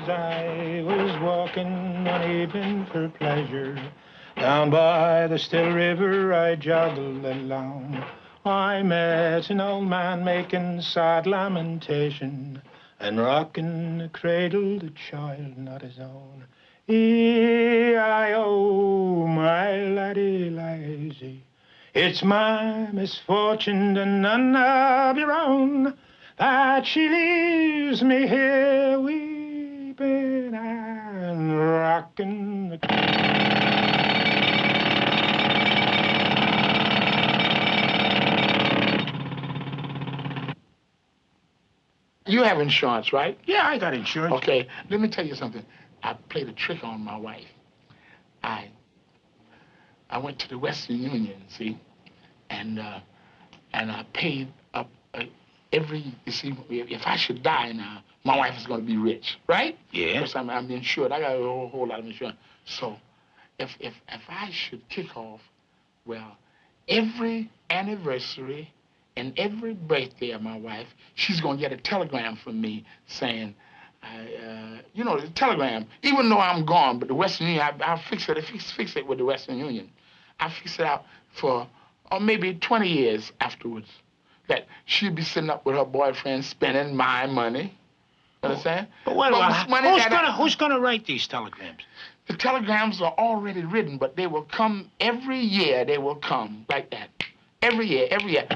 as I was walking one evening for pleasure. Down by the still river I joggled along. I met an old man making sad lamentation and rocking a cradle, the child not his own. E-I-O, my laddie lazy. It's my misfortune and none of your own that she leaves me here weeping and rocking the... You have insurance, right? Yeah, I got insurance. Okay, let me tell you something. I played a trick on my wife. I went to the Western Union, see, and I paid up every, you see, if I should die now, my wife is going to be rich, right? Yeah. Because I'm insured. I got a whole lot of insurance. So if I should kick off, well, every anniversary and every birthday of my wife, she's going to get a telegram from me saying, you know, the telegram, even though I'm gone, but the Western Union, I'll fix it with the Western Union. I'll fix it out for maybe 20 years afterwards. That she'd be sitting up with her boyfriend spending my money. Understand? But who's gonna write these telegrams? The telegrams are already written, but they will come every year. They will come like that. Every year, every year.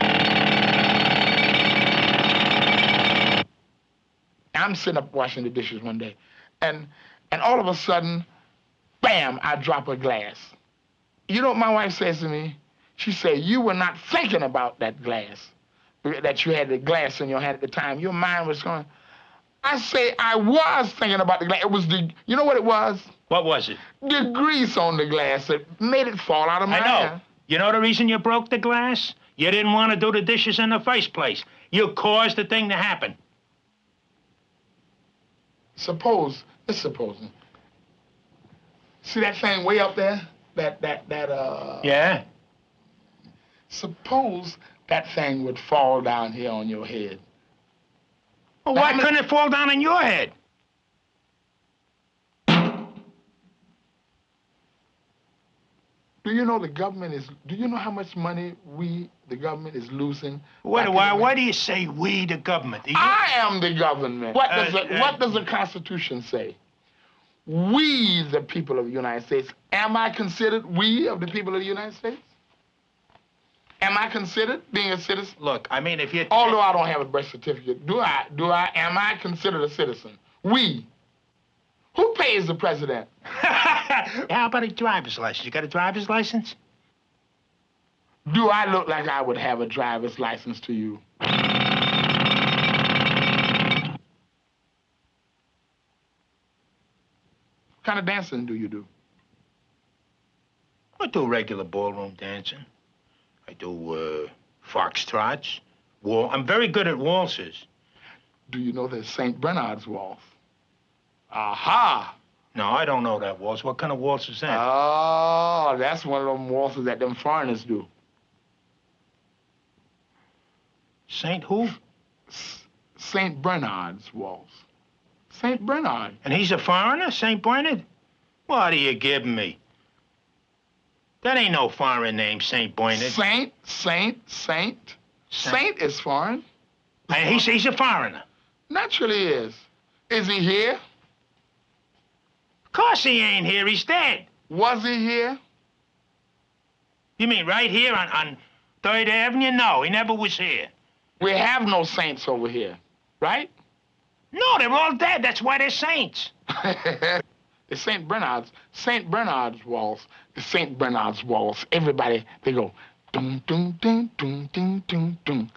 I'm sitting up washing the dishes one day, and all of a sudden, bam, I drop a glass. You know what my wife says to me? She said, you were not thinking about that glass, that you had the glass in your hand at the time. Your mind was going. I say, I was thinking about the glass. It was you know what it was? What was it? The grease on the glass that made it fall out of my hand. You know the reason you broke the glass? You didn't want to do the dishes in the first place. You caused the thing to happen. Let's suppose. See that thing way up there? Yeah? Suppose that thing would fall down here on your head. Well, why couldn't it fall down on your head? Do you know do you know how much money the government is losing? Why do you say we, the government? I am the government. What does the Constitution say? We, the people of the United States. Am I considered we of the people of the United States? Am I considered being a citizen? Look, I mean, if you... Although I don't have a birth certificate, am I considered a citizen? We. Who pays the president? How about a driver's license? You got a driver's license? Do I look like I would have a driver's license to you? What kind of dancing do you do? I do regular ballroom dancing. I do foxtrots. I'm very good at waltzes. Do you know the St. Bernard's waltz? Aha! No, I don't know that waltz. What kind of waltz is that? Oh, that's one of them waltzes that them foreigners do. Saint who? St. Bernard's waltz. St. Bernard. And he's a foreigner, St. Bernard? What are you giving me? That ain't no foreign name, St. Bernard. Saint. Saint is foreign. And he's a foreigner. Naturally he is. Is he here? Of course he ain't here. He's dead. Was he here? You mean right here on 3rd Avenue? No, he never was here. We have no saints over here, right? No, they're all dead. That's why they're saints. The St. Bernard's waltz. The St. Bernard's waltz. Everybody, they go, dum, dum, dum, dum, dum, dum, dum,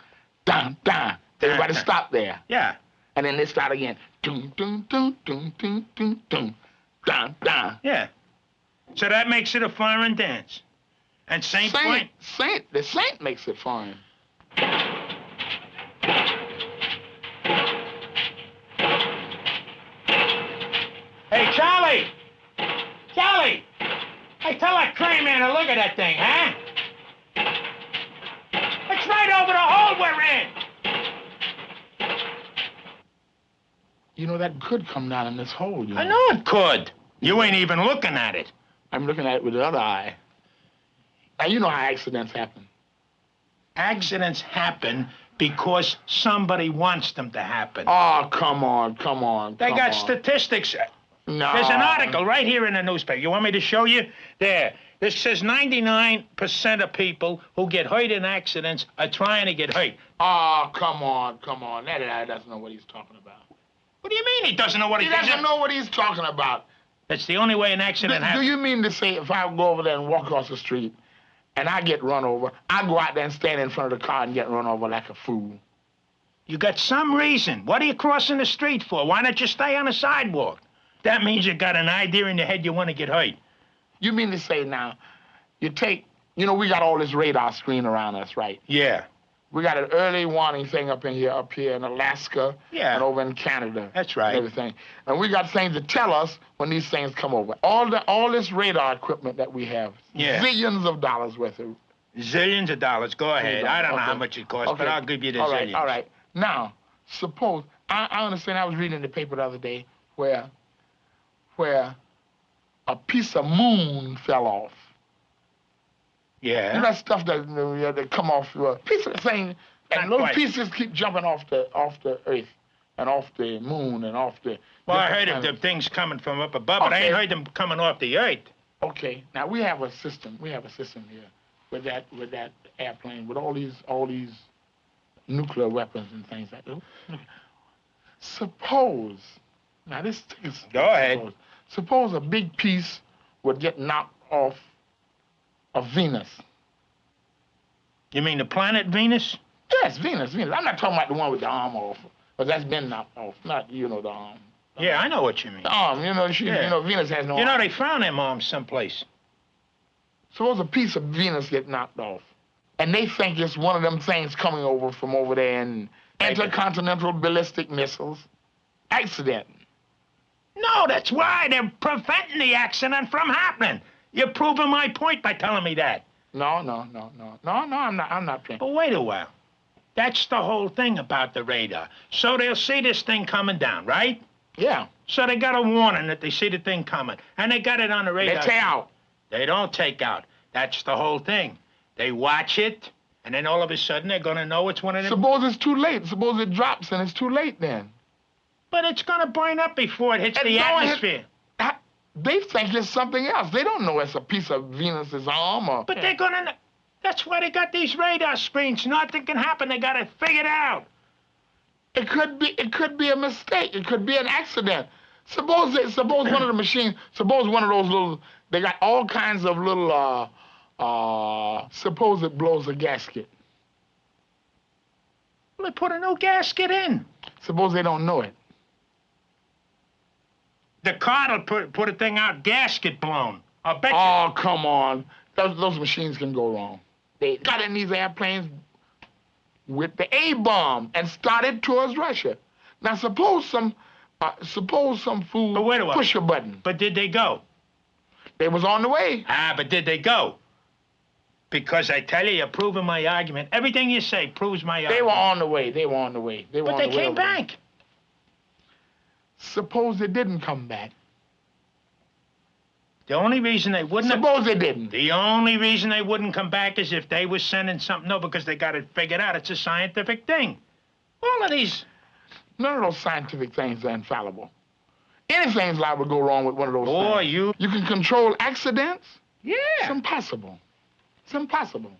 dum, dum. Everybody stop there. Yeah. And then they start again. Dum, dum, dum, dum, dum, dum, dum, dum, dum. Yeah. So that makes it a foreign dance. And the saint makes it foreign. Hey, Charlie! Charlie! Hey, tell that crane man to look at that thing, huh? It's right over the hole we're in! You know, that could come down in this hole, you know. I know it could. You ain't even looking at it. I'm looking at it with the other eye. Now, you know how accidents happen. Accidents happen because somebody wants them to happen. Oh, come on, come on. They come got on. statistics. No. There's an article right here in the newspaper. You want me to show you? There. This says 99% of people who get hurt in accidents are trying to get hurt. Oh, come on, come on. That guy doesn't know what he's talking about. What do you mean he doesn't know what He doesn't know what he's talking about. That's the only way an accident Do happens. you mean to say if I go over there and walk across the street and I get run over, I go out there and stand in front of the car and get run over like a fool? You got some reason. What are you crossing the street for? Why don't you stay on the sidewalk? That means you got an idea in your head you want to get hurt. You mean to say now, you take, you know, we got all this radar screen around us, right? Yeah. We got an early warning thing up here in Alaska, Yeah. and over in Canada. That's right. And everything. And we got things to tell us when these things come over. All this radar equipment that we have, Yeah. zillions of dollars worth of. Zillions of dollars. Go ahead. I don't know how Okay. much it costs, but Okay. I'll give you the All right, zillions. all right. Now, suppose, I understand, I was reading in the paper the other day where a piece of moon fell off. You know Yeah. that stuff that come off a piece of the thing, and Not those quite. pieces keep jumping off the earth and off the moon and off the. Well, I different heard of the planets. things coming from up above, but I ain't Okay. heard them coming off the earth. Okay, now we have a system. We have a system here with that airplane with all these nuclear weapons and things like that. Suppose, now this is. Go ahead. Suppose a big piece would get knocked off of Venus. You mean the planet Venus? Yes, Venus. I'm not talking about the one with the arm off, but that's been knocked off. Not, the arm. Yeah, I know what you mean. The arm, Yeah. Venus has no You know, arm. they found them arms someplace. Suppose a piece of Venus get knocked off, and they think it's one of them things coming over from over there and intercontinental ballistic missiles. Accident. No, that's why they're preventing the accident from happening. You're proving my point by telling me that. No, I'm not playing. But wait a while. That's the whole thing about the radar. So they'll see this thing coming down, right? Yeah, So they got a warning that they see the thing coming, and they got it on the they radar. tear out. They don't take out. That's the whole thing. They watch it, and then all of a sudden they're gonna know it's one of them. Suppose it's too late. Suppose it drops and it's too late then. But it's gonna burn up before it hits the It's gonna hit- atmosphere. They think it's something else. They don't know it's a piece of Venus's arm or. But they're gonna. That's why they got these radar screens. Nothing can happen. They got it figured out. It could be a mistake. It could be an accident. Suppose one of the machines. Suppose one of those little. They got all kinds of little. Suppose it blows a gasket. Well, they put a new gasket in. Suppose they don't know it. The car will put a thing out, gasket blown. I'll bet you. Oh, come on. Those machines can go wrong. They got in these airplanes with the A-bomb and started towards Russia. Now, suppose some fool But wait a while. push a button. But did they go? They was on the way. But did they go? Because I tell you, you're proving my argument. Everything you say proves my argument. They were on the way. They were on the way. They were But on they the way came over there. back. Suppose they didn't come back. The only reason they wouldn't have... Suppose they didn't. The only reason they wouldn't come back is if they were sending something. No, because they got it figured out. It's a scientific thing. All of these... None of those scientific things are infallible. Anything's liable to go wrong with one of those Boy, things. you... You can control accidents? It's Yeah. impossible. It's impossible.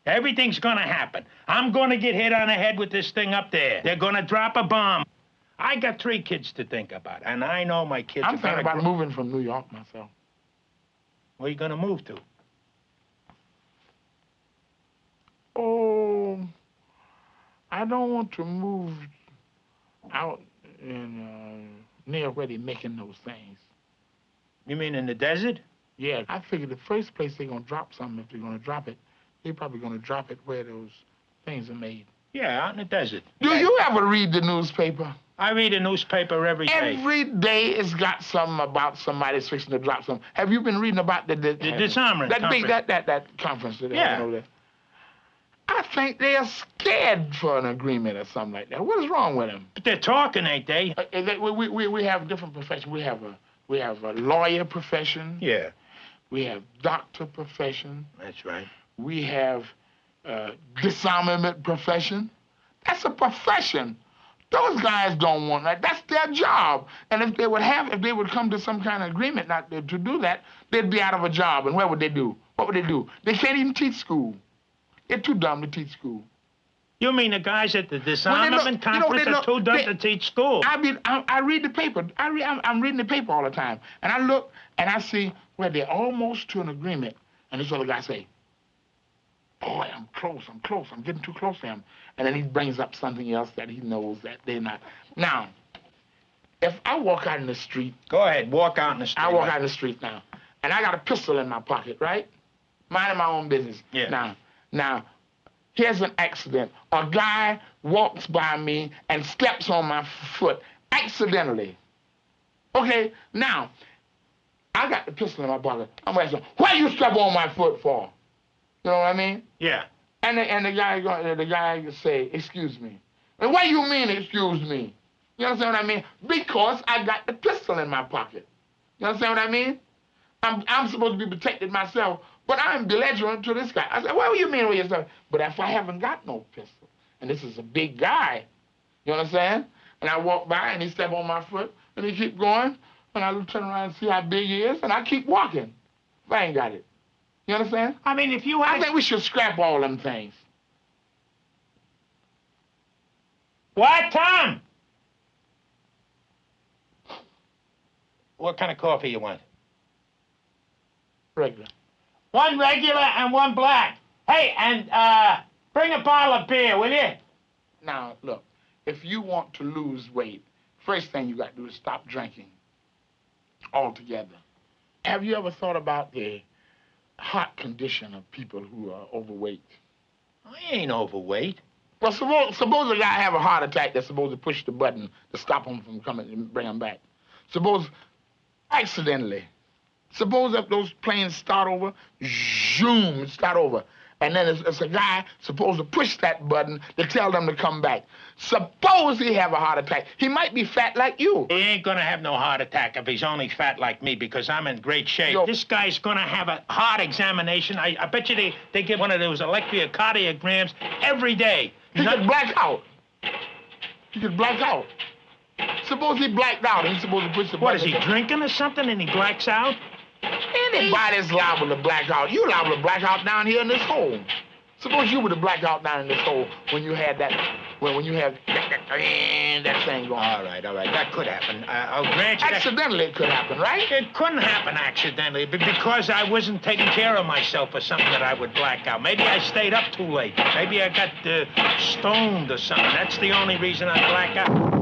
Everything's gonna happen. I'm gonna get hit on the head with this thing up there. They're gonna drop a bomb. I got 3 kids to think about, and I know my kids I'm are thinking gonna... about moving from New York myself. Where you gonna move to? Oh, I don't want to move out in near where they're making those things. You mean in the desert? Yeah, I figured the first place they're gonna drop something, if they're gonna drop it, they're probably gonna drop it where those things are made. Yeah, out in the desert. Do you ever read the newspaper? I read a newspaper every day. Every day it's got something about somebody's fixing to drop something. Have you been reading about the disarmament that conference. big that conference that they're having over there? I think they are scared for an agreement or something like that. What is wrong with them? But they're talking, ain't they? We have different professions. We have a lawyer profession. Yeah. We have doctor profession. That's right. We have disarmament profession. That's a profession. Those guys don't want that. That's their job. And if they would come to some kind of agreement not to do that, they'd be out of a job. And what would they do? What would they do? They can't even teach school. They're too dumb to teach school. You mean the guys at the disarmament conference are too dumb to teach school? I read the paper. I'm reading the paper all the time. And I look and I see where they're almost to an agreement. And this other guy say, boy, I'm close. I'm getting too close to him. And then he brings up something else that he knows that they're not. Now, if I walk out in the street. Go ahead, walk out in the street. I walk out in the street now. And I got a pistol in my pocket, right? Minding my own business. Yeah. Now, here's an accident. A guy walks by me and steps on my foot accidentally. Okay, now, I got the pistol in my pocket. I'm asking, why you step on my foot for? You know what I mean? Yeah. And the guy say, excuse me. And what do you mean, excuse me? You understand what I mean? Because I got the pistol in my pocket. You understand what I mean? I'm supposed to be protected myself, but I'm belligerent to this guy. I said, what do you mean with yourself? But if I haven't got no pistol, and this is a big guy, you understand? And I walk by and he step on my foot and he keep going, and I turn around and see how big he is, and I keep walking. If I ain't got it. You understand? I mean, if you had... I think we should scrap all them things. What, Tom? What kind of coffee you want? Regular. One regular and one black. Hey, and bring a bottle of beer, will you? Now, look, if you want to lose weight, first thing you got to do is stop drinking altogether. Have you ever thought about the heart condition of people who are overweight? I ain't overweight. Well, suppose a guy have a heart attack that's supposed to push the button to stop him from coming and bring him back. Suppose accidentally. Suppose if those planes start over, zoom, start over. And then it's a guy supposed to push that button to tell them to come back. Suppose he have a heart attack. He might be fat like you. He ain't gonna have no heart attack if he's only fat like me because I'm in great shape. This guy's gonna have a heart examination. I bet you they give one of those electrocardiograms every day. He could black out. He could black out. Suppose he blacked out and he's supposed to push the button. What, is he drinking or something and he blacks out? Anybody's liable to black out. You're liable to black out down here in this hole. Suppose you were to black out down in this hole when you had that, when you have that thing going. All right. That could happen. I'll grant you accidentally it could happen, right? It couldn't happen accidentally, but because I wasn't taking care of myself or something that I would black out. Maybe I stayed up too late. Maybe I got stoned or something. That's the only reason I black out.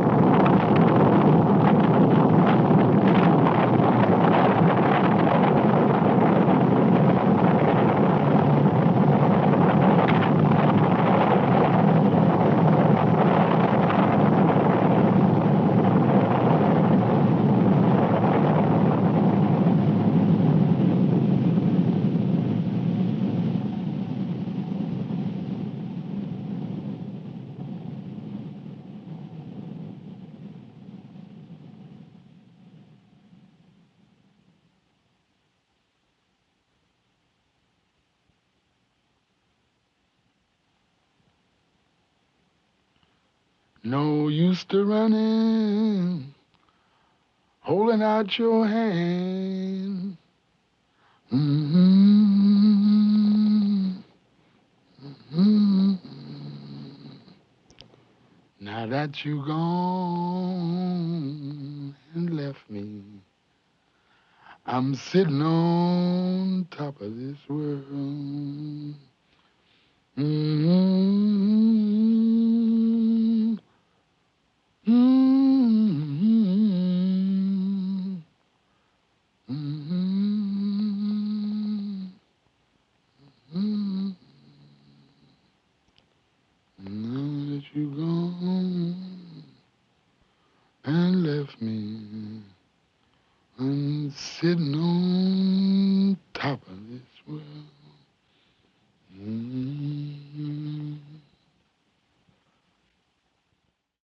No use to running, holding out your hand. Now that you gone and left me, I'm sitting on top of this world. Now that you gone, me. I'm sitting on